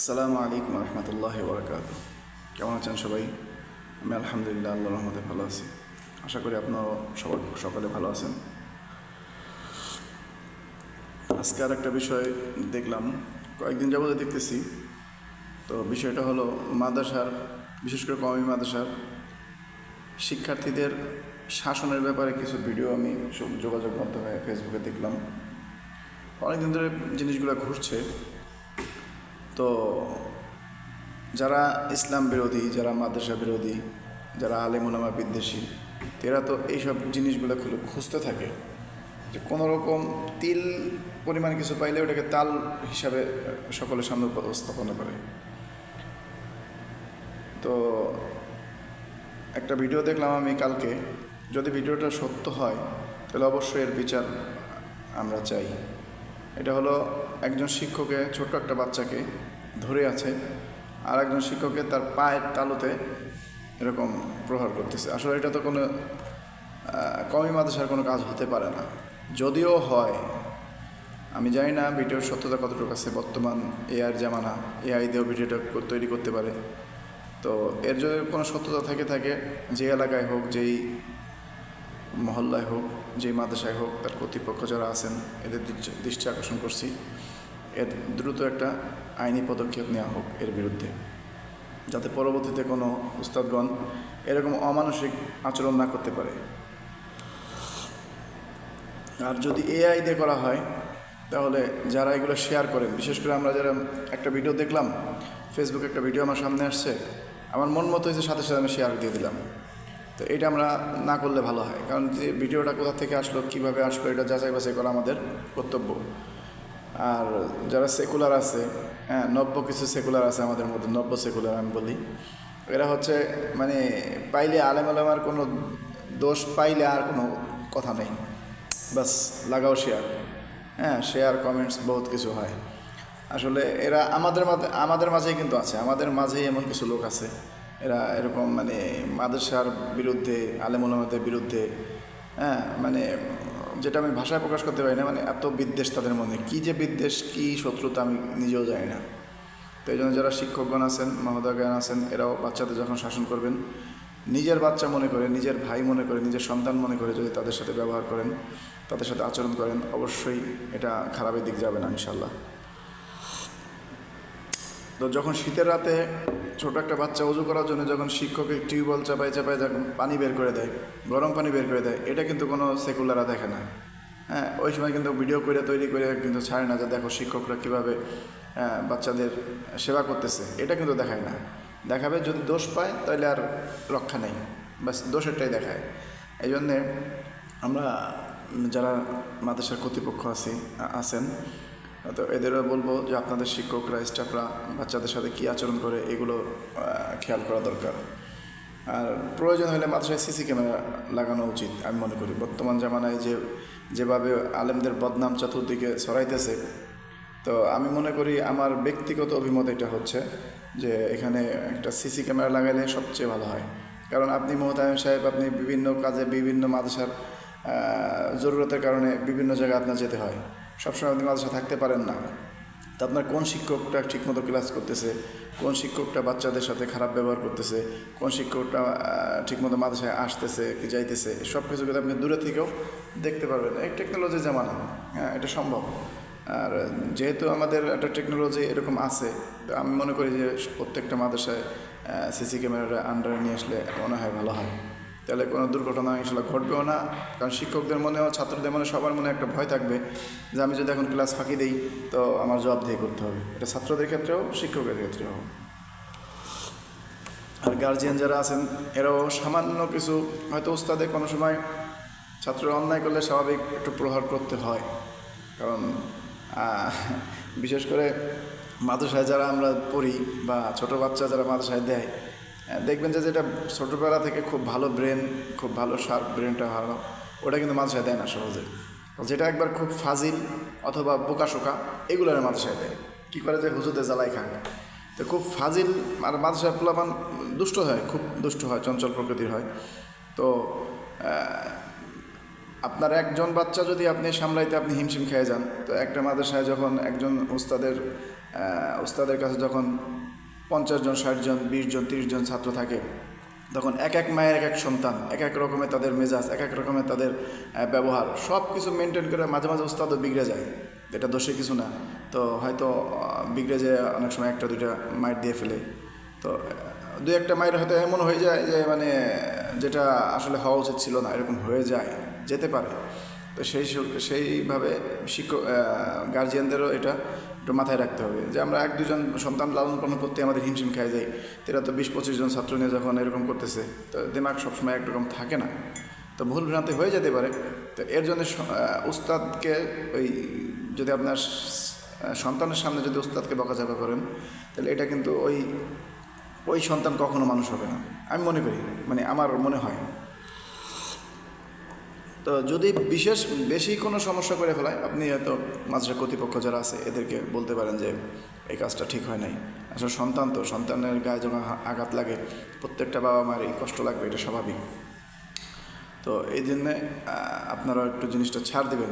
আসসালামু আলাইকুম রহমতুল্লাহ বরকাত। কেমন আছেন সবাই? আমি আলহামদুলিল্লাহ আল্লাহর রহমতে ভালো আছি। আশা করি আপনারাও সকালে ভালো আছেন। আজকে আর একটা বিষয় দেখলাম, কয়েকদিন যাবত দেখতেছি। তো বিষয়টা হলো মাদ্রাসার, বিশেষ করে কওমি মাদ্রাসার শিক্ষার্থীদের শাসনের ব্যাপারে কিছু ভিডিও আমি যোগাযোগ মাধ্যমে ফেসবুকে দেখলাম। অনেকদিন ধরে জিনিসগুলো ঘুরছে। তো যারা ইসলাম বিরোধী, যারা মাদ্রাসা বিরোধী, যারা আলেম ওলামা বিদ্বেষী, এরা তো এইসব জিনিসগুলো খুঁজতে থাকে যে কোনো রকম তিল পরিমাণ কিছু পাইলে ওটাকে তাল হিসাবে সকলের সামনে উপস্থাপন করে। তো একটা ভিডিও দেখলাম আমি কালকে, যদি ভিডিওটা সত্য হয় তাহলে অবশ্যই এর বিচার আমরা চাই। এটা হলো একজন শিক্ষকে, ছোট্ট একটা বাচ্চাকে ধরে আছে, আর একজন শিক্ষকের তার পায়ের তালুতে এরকম প্রহার করতেছে। আসলে এটা তো কোনো কওমি মাদ্রাসার কোনো কাজ হতে পারে না। যদিও হয়, আমি জানি না ভিডিওর সত্যতা কতটুকু আছে। বর্তমান এআইয়ের জামানা, এআই দিয়েও ভিডিওটা তৈরি করতে পারে। তো এর যদি কোনো সত্যতা থাকে, যে এলাকায় হোক, যেই মহল্লায় হোক, যেই মাদ্রাসায় হোক, তার কর্তৃপক্ষ যারা আছেন এদের দৃষ্টি আকর্ষণ করছি, এর দ্রুত একটা আইনি পদক্ষেপ নেওয়া হোক এর বিরুদ্ধে, যাতে পরবর্তীতে কোনো উস্তাদগণ এরকম অমানসিক আচরণ না করতে পারে। আর যদি এআই দিয়ে করা হয় তাহলে যারা এগুলো শেয়ার করেন, বিশেষ করে আমরা যারা একটা ভিডিও দেখলাম, ফেসবুকে একটা ভিডিও আমার সামনে আসছে, আমার মন মতো হয়েছে, সাথে সাথে আমি শেয়ার দিয়ে দিলাম। তো এটা আমরা না করলে ভালো হয়, কারণ যে ভিডিওটা কোথা থেকে আসলো, কীভাবে আসলো, এটা যাচাই বাছাই করা আমাদের কর্তব্য। আর যারা সেকুলার আছে, নব্য কিছু সেকুলার আছে আমাদের মধ্যে, নব্য সেকুলার আমি বলি, এরা হচ্ছে মানে পাইলে আলেম আলেমার কোনো দোষ পাইলে আর কোনো কথা নেই, বাস লাগাও শেয়ার। শেয়ার কমেন্টস বহুত কিছু হয়। আসলে এরা আমাদের মাঝেই কিন্তু আছে, আমাদের মাঝেই এমন কিছু লোক আছে, এরা এরকম মানে মাদ্রাসার বিরুদ্ধে, আলেম ওলামাদের বিরুদ্ধে, মানে যেটা আমি ভাষায় প্রকাশ করতে পারি না, মানে এত বিদ্বেষ তাদের মধ্যে। কী যে বিদ্বেষ, কী শত্রুতা আমি নিজেও জানি না। তো এই জন্য যারা শিক্ষকগণ আছেন, মহোদয়গণ আছেন, এরাও বাচ্চাদের যখন শাসন করবেন, নিজের বাচ্চা মনে করে, নিজের ভাই মনে করে, নিজের সন্তান মনে করে যদি তাদের সাথে ব্যবহার করেন, তাদের সাথে আচরণ করেন, অবশ্যই এটা খারাপের দিক যাবে না ইনশাল্লাহ। তো যখন শীতের রাতে ছোটো একটা বাচ্চা উজু করার জন্য যখন শিক্ষকের টিউবওয়েল চাপায় যখন পানি বের করে দেয়, গরম পানি বের করে দেয়, এটা কিন্তু কোনো সেকুলাররা দেখে না। ওই সময় কিন্তু ভিডিও করে তৈরি করে কিন্তু ছাড়ে না যে দেখো শিক্ষকরা কীভাবে বাচ্চাদের সেবা করতেছে, এটা কিন্তু দেখায় না। দেখাবে যদি দোষ পায় তাহলে আর রক্ষা নেই, বাস দোষেরটাই দেখায়। এই জন্যে আমরা যারা মাদ্রাসার কর্তৃপক্ষ আছেন, তো এদেরও বলবো যে আপনাদের শিক্ষকরা, স্টাফরা বাচ্চাদের সাথে কী আচরণ করে এগুলো খেয়াল করা দরকার। আর প্রয়োজন হলে মাদ্রাসায় সিসি ক্যামেরা লাগানো উচিত আমি মনে করি। বর্তমান জামানায় যেভাবে আলেমদের বদনাম চতুর্দিকে ছড়াইতেছে, তো আমি মনে করি, আমার ব্যক্তিগত অভিমত এটা হচ্ছে যে এখানে একটা সিসি ক্যামেরা লাগাইলে সবচেয়ে ভালো হয়। কারণ আপনি মোহতামিম সাহেব, আপনি বিভিন্ন কাজে, বিভিন্ন মাদ্রাসার জরুরতের কারণে বিভিন্ন জায়গায় আপনার যেতে হয়, সবসময় আপনি মাদ্রাসা থাকতে পারেন না। তো আপনার কোন শিক্ষকটা ঠিকমতো ক্লাস করতেছে, কোন শিক্ষকটা বাচ্চাদের সাথে খারাপ ব্যবহার করতেছে, কোন শিক্ষকটা ঠিকমতো মাদ্রাসায় আসতেছে কি যাইতেছে, সব কিছু কিন্তু আপনি দূরে থেকেও দেখতে পারবেন। এই টেকনোলজির জামানা, এটা সম্ভব। আর যেহেতু আমাদের একটা টেকনোলজি এরকম আছে, তো আমি মনে করি যে প্রত্যেকটা মাদ্রাসায় সিসি ক্যামেরাটা আন্ডারে নিয়ে আসলে মনে হয় ভালো হয়। তাহলে কোনো দুর্ঘটনা ইনশাল্লাহ ঘটবেও না। কারণ শিক্ষকদের মনেও, ছাত্রদের মনে, সবার মনে একটা ভয় থাকবে যে আমি যদি এখন ক্লাস ফাঁকি দিই তো আমার জবাবদিহি করতে হবে। এটা ছাত্রদের ক্ষেত্রেও, শিক্ষকের ক্ষেত্রেও। আর গার্জিয়ান যারা আছেন এরাও সামান্য কিছু, হয়তো উস্তাদে কোনো সময় ছাত্ররা অন্যায় করলে স্বাভাবিক একটু প্রহার করতে হয়। কারণ বিশেষ করে মাদ্রাসায় যারা আমরা পড়ি বা ছোটো বাচ্চা যারা মাদ্রাসায় দেয়, দেখবেন যে যেটা ছোটোবেলা থেকে খুব ভালো ব্রেন, খুব ভালো শার্প ব্রেনটা ভালো, ওটা কিন্তু মাদ্রাসায় দেয় না সহজে। যেটা একবার খুব ফাজিল অথবা বোকাশোকা, এগুলোর মাদ্রাসায় দেয়। কী করে যে হুজুরদের জ্বালাই খান। তো খুব ফাজিল আর মাদ্রাসায় পোলাপান দুষ্ট হয়, খুব দুষ্ট হয়, চঞ্চল প্রকৃতির হয়। তো আপনার একজন বাচ্চা যদি আপনি সামলাইতে আপনি হিমশিম খেয়ে যান, তো একটা মাদ্রাসায় যখন একজন উস্তাদের উস্তাদের কাছে যখন 50 জন 60 জন 20 জন 30 জন ছাত্র থাকে, তখন এক এক মায়ের এক এক সন্তান, এক এক রকমের তাদের মেজাজ, এক এক রকমের তাদের ব্যবহার, সব কিছু মেনটেন করে মাঝে মাঝে উস্তাদও বিগড়ে যায়। এটা দোষে কিছু না, তো হয়তো বিগড়ে যায় অনেক সময় একটা দুইটা মাইর দিয়ে ফেলে। তো দুই একটা মায়ের হয়তো এমন হয়ে যায় যে মানে যেটা আসলে হওয়া উচিত ছিল না, এরকম হয়ে যায়, যেতে পারে। তো সেইভাবে শিক্ষক গার্জিয়ানদেরও এটা একটু মাথায় রাখতে হবে যে আমরা এক দুজন সন্তান লালন পালন করতে আমাদের হিমশিম খাই যাই, এরা তো 20-25 জন ছাত্র নিয়ে যখন এরকম করতেছে, তো দিমাগ সবসময় একরকম থাকে না, তো ভুল ভ্রান্তি হয়ে যেতে পারে। তো এর জন্য উস্তাদকে ওই যদি আপনার সন্তানের সামনে যদি উস্তাদকে বকাঝকা করেন, তাহলে এটা কিন্তু ওই সন্তান কখনো মানুষ হবে না, আমি মনে করি, মানে আমার মনে হয়। তো যদি বেশি কোনো সমস্যা করে ফেলায়, আপনি হয়তো মাদ্রাসা কর্তৃপক্ষ যারা আছে এদেরকে বলতে পারেন যে এই কাজটা ঠিক হয় নাই। আসলে সন্তান তো, সন্তানের গায়ে যখন আঘাত লাগে প্রত্যেকটা বাবা মায়ের এই কষ্ট লাগবে, এটা স্বাভাবিক। তো এই জন্যে আপনারা একটু জিনিসটা ছাড় দেবেন,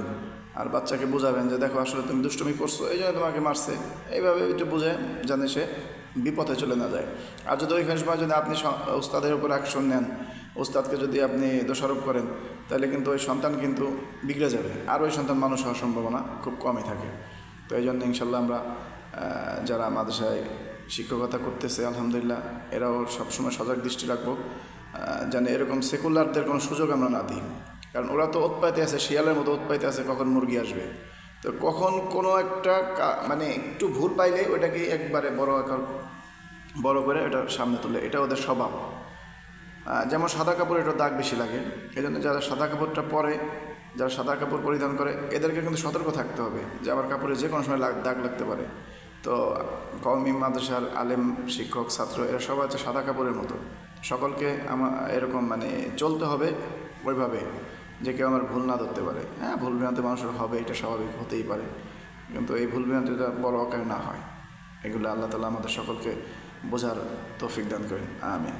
আর বাচ্চাকে বোঝাবেন যে দেখো আসলে তুমি দুষ্টুমি করছো, এই জন্য তোমাকে মারছে, এইভাবে একটু বুঝে জানে সে বিপথে চলে না যায়। আর যদি ওইখানে সময় যদি আপনি উস্তাদের উপর অ্যাকশন নেন, উস্তাদকে যদি আপনি দোষারোপ করেন, তাহলে কিন্তু ওই সন্তান কিন্তু বিগড়ে যাবে, আর ওই সন্তান মানুষ হওয়ার সম্ভাবনা খুব কমই থাকে। তো এই জন্য ইনশাল্লাহ আমরা যারা মাদ্রাসায় শিক্ষকতা করতেছে আলহামদুলিল্লাহ, এরাও সবসময় সজাগ দৃষ্টি রাখবো যেন এরকম সেকুলারদের কোনো সুযোগ আমরা না দিই। কারণ ওরা তো উৎপাইতে আছে, শিয়ালের মতো উৎপাইতে আছে, কখন মুরগি আসবে। তো কখন কোনো একটা মানে একটু ভুল পাইলে ওইটাকে একবারে বড় করে ওটা সামনে তুলে, এটা ওদের স্বভাব। যেমন সাদা কাপড় একটু দাগ বেশি লাগে, এই জন্য যারা সাদা কাপড়টা পরে, যারা সাদা কাপড় পরিধান করে, এদেরকে কিন্তু সতর্ক থাকতে হবে যে আমার কাপড়ে যে কোনো সময় দাগ লাগতে পারে। তো কওমি মাদ্রাসার আলেম শিক্ষক ছাত্র এরা সবাই হচ্ছে সাদা কাপড়ের মতো, সকলকে এরকম মানে চলতে হবে ওইভাবে যে কেউ আমার ভুল না ধরতে পারে। হ্যাঁ, ভুল ভ্রান্তি মানুষের হবে, এটা স্বাভাবিক, হতেই পারে, কিন্তু এই ভুল ভ্রান্তিটা বড় আকারে না হয়। এগুলো আল্লাহ তাআলা আমাদের সকলকে বোঝার তৌফিক দান করেন, আমিন।